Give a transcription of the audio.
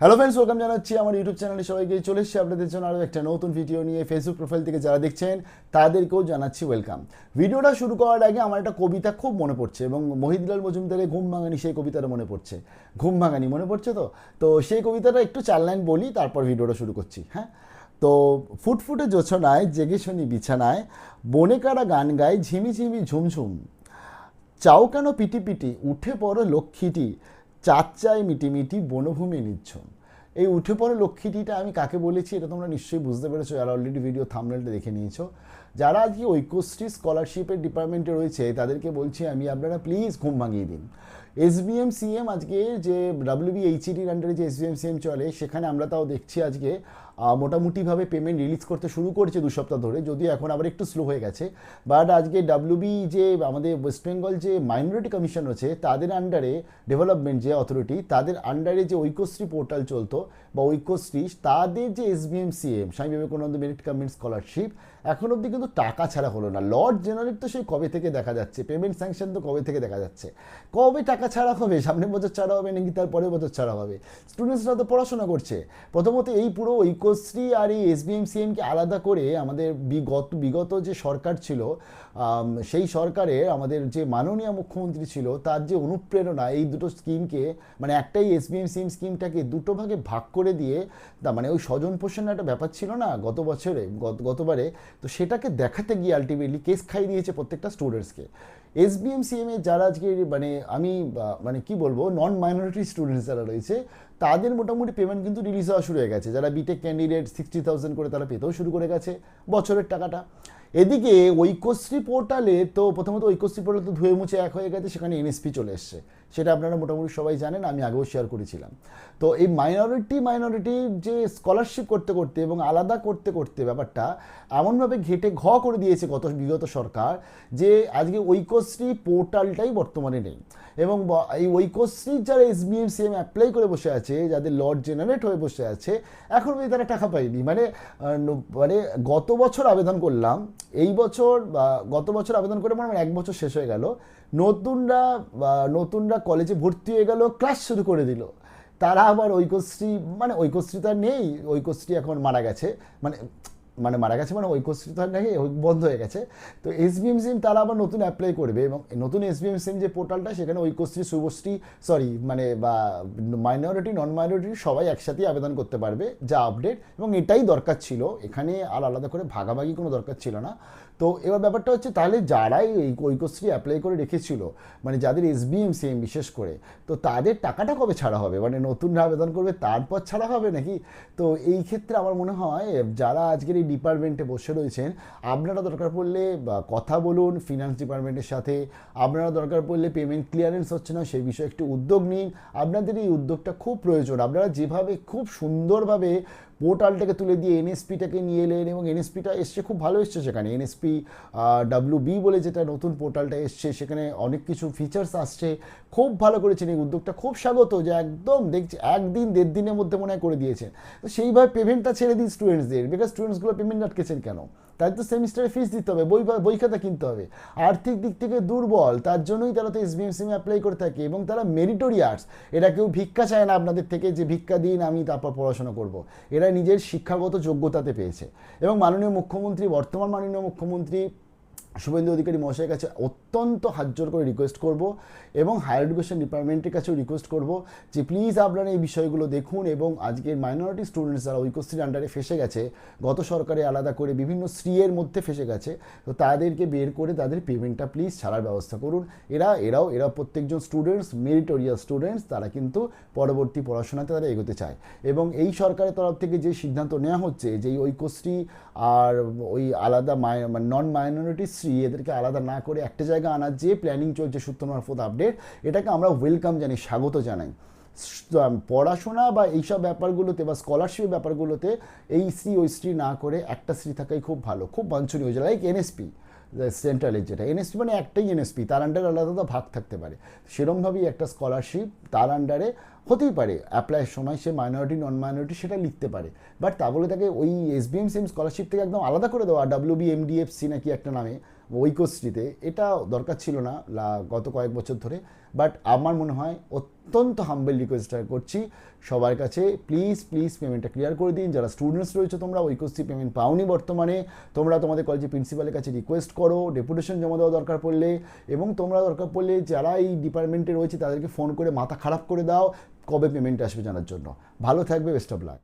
Hello friends, welcome জানাচ্ছি আমার YouTube চ্যানেলে সবাইকে। চলে এসেছি আপনাদের জন্য আরও একটা নতুন ভিডিও নিয়ে। ফেসবুক প্রোফাইল থেকে যারা দেখছেন তাদেরকেও জানাচ্ছি ওয়েলকাম। ভিডিওটা শুরু করার আগে আমার একটা কবিতা খুব মনে পড়ছে, এবং মহিদলাল মজুমদারের ঘুম ভাঙানি সেই কবিতাটা মনে পড়ছে। ঘুম ভাঙানি মনে পড়ছে তো তো সেই কবিতাটা একটু 4 লাইন বলি, তারপর ভিডিওটা শুরু করছি। হ্যাঁ, তো ফুটফুটে জোছনায় জেগে শুনি বিছানায়, বনে কারা গান গায় ঝিমি ঝিমি ঝুমঝুম, চাও কেন পিটি পিটি উঠে পড়ো লক্ষ্মীটি, চাঁদ চাই মিটিমিটি বনভূমি নিচ্ছন। এই উঠে পড়ো লক্ষ্মীটিটা আমি কাকে বলেছি এটা তোমরা নিশ্চয়ই বুঝতে পেরেছো, যারা অলরেডি ভিডিও থাম্বনেলটা দেখে নিয়েছো। যারা আজকে ঐক্যশ্রী স্কলারশিপের ডিপার্টমেন্টে রয়েছে তাদেরকে বলছি আমি, আপনারা প্লিজ ঘুম ভাঙিয়ে দিন। এসবিএম সিএম আজকে যে ডাব্লিউবিএইচইডির আন্ডারে যে এসবিএম সিএম চলে, সেখানে আমরা তাও দেখছি আজকে মোটামুটিভাবে পেমেন্ট রিলিজ করতে শুরু করেছে 2 সপ্তাহ ধরে, যদিও এখন আবার একটু স্লো হয়ে গেছে। বাট আজকে ডাব্লিউবি যে আমাদের ওয়েস্ট বেঙ্গল যে মাইনরিটি কমিশন আছে তাদের আন্ডারে, ডেভেলপমেন্ট যে অথরিটি তাদের আন্ডারে যে ঐক্যশ্রী পোর্টাল চলতো বা ঐক্যশ্রী, তাদের যে SBM CM Swami Vivekananda merit coming scholarship এখন অবধি কিন্তু টাকা ছাড়া হলো না। লর্ড জেনারেল তো সেই কবে থেকে দেখা যাচ্ছে, পেমেন্ট স্যাংশন তো কবে থেকে দেখা যাচ্ছে। কবে টাকা ছাড়া হবে? সামনের বছর ছাড়া হবে নাকি তার পরের বছর ছাড়া হবে? স্টুডেন্টসরা তো পড়াশোনা করছে। প্রথমত এই পুরো ঐক্যশ্রী আর এই এসবিএম সিএমকে আলাদা করে আমাদের বিগত যে সরকার ছিল, সেই সরকারের আমাদের যে মাননীয় মুখ্যমন্ত্রী ছিল তার যে অনুপ্রেরণা এই দুটো স্কিমকে, মানে একটাই এসবিএম সিএম স্কিমটাকে দুটো ভাগে ভাগ করে দিয়ে, মানে ওই স্বজন পোষণের একটা ব্যাপার ছিল না গতবারে, তো সেটাকে দেখাতে গিয়ে আলটিমেটলি কেস খাইয়ে দিয়েছে প্রত্যেকটা স্টুডেন্টসকে। এসবিএম সিএম এ যারা আজকে মানে আমি মানে কি বলবো, নন মাইনরিটি স্টুডেন্টস যারা রয়েছে তাদের মোটামুটি পেমেন্ট কিন্তু রিলিজ হওয়া শুরু হয়ে গেছে। যারা বিটেক ক্যান্ডিডেট 60,000 করে তারা পেতেও শুরু করে গেছে বছরের টাকাটা। এদিকে ঐক্যশ্রী পোর্টালে তো প্রথমত ঐক্যশ্রী পোর্টাল তো ধুয়ে মুছে এক হয়ে গেছে, সেখানে এনএসপি চলে এসছে, সেটা আপনারা মোটামুটি সবাই জানেন, আমি আগেও শেয়ার করেছিলাম। তো এই মাইনরিটি যে স্কলারশিপ করতে করতে এবং আলাদা করতে করতে ব্যাপারটা এমনভাবে ঘেটে করে দিয়েছে বিগত সরকার, যে আজকে ঐক্যশ্রী পোর্টালটাই বর্তমানে নেই। এবং এই ঐক্যশ্রীর যারা এসবিএম সিএম অ্যাপ্লাই করে বসে আছে, যাদের লট জেনারেট হয়ে বসে আছে, এখন অবধি তারা টাকা পায়নি। মানে গত বছর আবেদন করলাম, এই বছর গত বছর আবেদন করে মানে 1 বছর শেষ হয়ে গেল, নতুনরা কলেজে ভর্তি হয়ে গেল, ক্লাস শুরু করে দিল। তারা আবার ঐক্যশ্রী, মানে ঐক্যশ্রী তো আর নেই, ঐক্যশ্রী এখন মারা গেছে, মানে মানে ঐক্যশ্রী তো আর নেই, বন্ধ হয়ে গেছে। তো এসবিএম সিম তারা আবার নতুন অ্যাপ্লাই করবে, এবং নতুন এসবিএম সিম যে পোর্টালটা, সেখানে ঐক্যশ্রী, শুভশ্রী, সরি মানে বা মাইনরিটি নন মাইনরিটি সবাই একসাথেই আবেদন করতে পারবে, যা আপডেট, এবং এটাই দরকার ছিল, এখানে আর আলাদা করে ভাগাভাগি কোনো দরকার ছিল না। তো এবার ব্যাপারটা হচ্ছে, তাহলে যারাই এই ঐক্যশ্রী অ্যাপ্লাই করে রেখেছিল, মানে যাদের এসবিএম সিএম বিশেষ করে, তো তাদের টাকাটা কবে ছাড়া হবে? মানে নতুনরা আবেদন করবে তারপর ছাড়া হবে নাকি? তো এই ক্ষেত্রে আমার মনে হয় যারা আজকের এই ডিপার্টমেন্টে বসে রয়েছেন, আপনারা দরকার পড়লে কথা বলুন ফিনান্স ডিপার্টমেন্টের সাথে, আপনারা দরকার পড়লে পেমেন্ট ক্লিয়ারেন্স হচ্ছে না সেই বিষয়ে একটু উদ্যোগ নিন। আপনাদের এই উদ্যোগটা খুব প্রয়োজন। আপনারা যেভাবে খুব সুন্দরভাবে পোর্টালটাকে তুলে দিয়ে এনএসপিটাকে নিয়ে এলেন, এবং এনএসপিটা এসছে, খুব ভালো এসছে, সেখানে এনএসপি ডাব্লিউবি বলে যেটা নতুন পোর্টালটা এসছে, সেখানে অনেক কিছু ফিচার্স আসছে, খুব ভালো করেছেন। এই উদ্যোগটা খুব স্বাগত, যে একদম দেখছি 1-1.5 দিনের মধ্যে মনে হয় করে দিয়েছেন। তো সেইভাবে পেমেন্টটা ছেড়ে দিই স্টুডেন্টসদের, বিকজ স্টুডেন্টসগুলো পেমেন্ট আটকেছেন কেন? তাদের তো সেমিস্টারে ফিস দিতে হবে, বই খাতা কিনতে হবে, আর্থিক দিক থেকে দুর্বল, তার জন্যই তারা তো এসবিএম সিমে অ্যাপ্লাই করে থাকে, এবং তারা মেরিটোরিয়াস। এরা কেউ ভিক্ষা চায় না আপনাদের থেকে, যে ভিক্ষা দিন আমি তারপর পড়াশোনা করব। এরা নিজের শিক্ষাগত যোগ্যতাতে পেয়েছে। এবং বর্তমান মাননীয় মুখ্যমন্ত্রী শুভেন্দু অধিকারী মহাশয়ের কাছে অত্যন্ত হাত জোর করে রিকোয়েস্ট করব, এবং হায়ার এডুকেশন ডিপার্টমেন্টের কাছেও রিকোয়েস্ট করব, যে প্লিজ আপনারা এই বিষয়গুলো দেখুন। এবং আজকের মাইনরিটি স্টুডেন্টস যারা ঐক্যশ্রীর আন্ডারে ফেসে গেছে, গত সরকারে আলাদা করে বিভিন্ন শ্রীয়ের মধ্যে ফেসে গেছে, তো তাদেরকে বের করে তাদের পেমেন্টটা প্লিজ ছাড়ার ব্যবস্থা করুন। এরা প্রত্যেকজন স্টুডেন্টস, মেরিটোরিয়াস স্টুডেন্টস, তারা কিন্তু পরবর্তী পড়াশোনাতে তারা এগোতে চায়। এবং এই সরকারের তরফ থেকে যে সিদ্ধান্ত নেওয়া হচ্ছে, যে এই ঐক্যশ্রী আর ওই আলাদা নন মাইনরিটি এদেরকে আলাদা না করে একটা জায়গা আনার যে প্ল্যানিং চলছে সূত্র মারফত আপডেট, এটাকে আমরা ওয়েলকাম জানি, স্বাগত জানাই। পড়াশোনা বা এইসব ব্যাপারগুলোতে বা স্কলারশিপের ব্যাপারগুলোতে এই শ্রী ওই শ্রী না করে একটা শ্রী থাকাই খুব ভালো, খুব বাঞ্ছনীয়। লাইক এনএসপি সেন্ট্রালের যেটা এনএসপি, মানে একটাই এনএসপি, তার আন্ডারে আলাদা ভাগ থাকতে পারে, সেরকমভাবেই একটা স্কলারশিপ তার আন্ডারে হতেই পারে। অ্যাপ্লাইয়ের সময় সে মাইনরিটি নন মাইনরিটি সেটা লিখতে পারে, বাট তা বলে তাকে ওই এসবিএম সিএম স্কলারশিপ থেকে একদম আলাদা করে দেওয়া, ডাব্লিউবি এমডিএফসি নাকি একটা নামে, ঐক্যশ্রীতে, এটা দরকার ছিল না গত কয়েক বছর ধরে। বাট আমার মনে হয় অত্যন্ত হাম্বেল রিকোয়েস্ট করছি সবার কাছে, প্লিজ প্লিজ পেমেন্টটা ক্লিয়ার করে দিন। যারা স্টুডেন্টস রয়েছে তোমরা ঐক্যশ্রী পেমেন্ট পাওনি বর্তমানে, তোমরা তোমাদের কলেজের প্রিন্সিপালের কাছে রিকোয়েস্ট করো, ডেপুটেশন জমা দেওয়া দরকার পড়লে, এবং তোমরা দরকার পড়লে যারা এই ডিপার্টমেন্টে রয়েছে তাদেরকে ফোন করে মাথা খারাপ করে দাও কবে পেমেন্ট আসবে জানার জন্য। ভালো থাকবে, বেস্ট অফ লাক।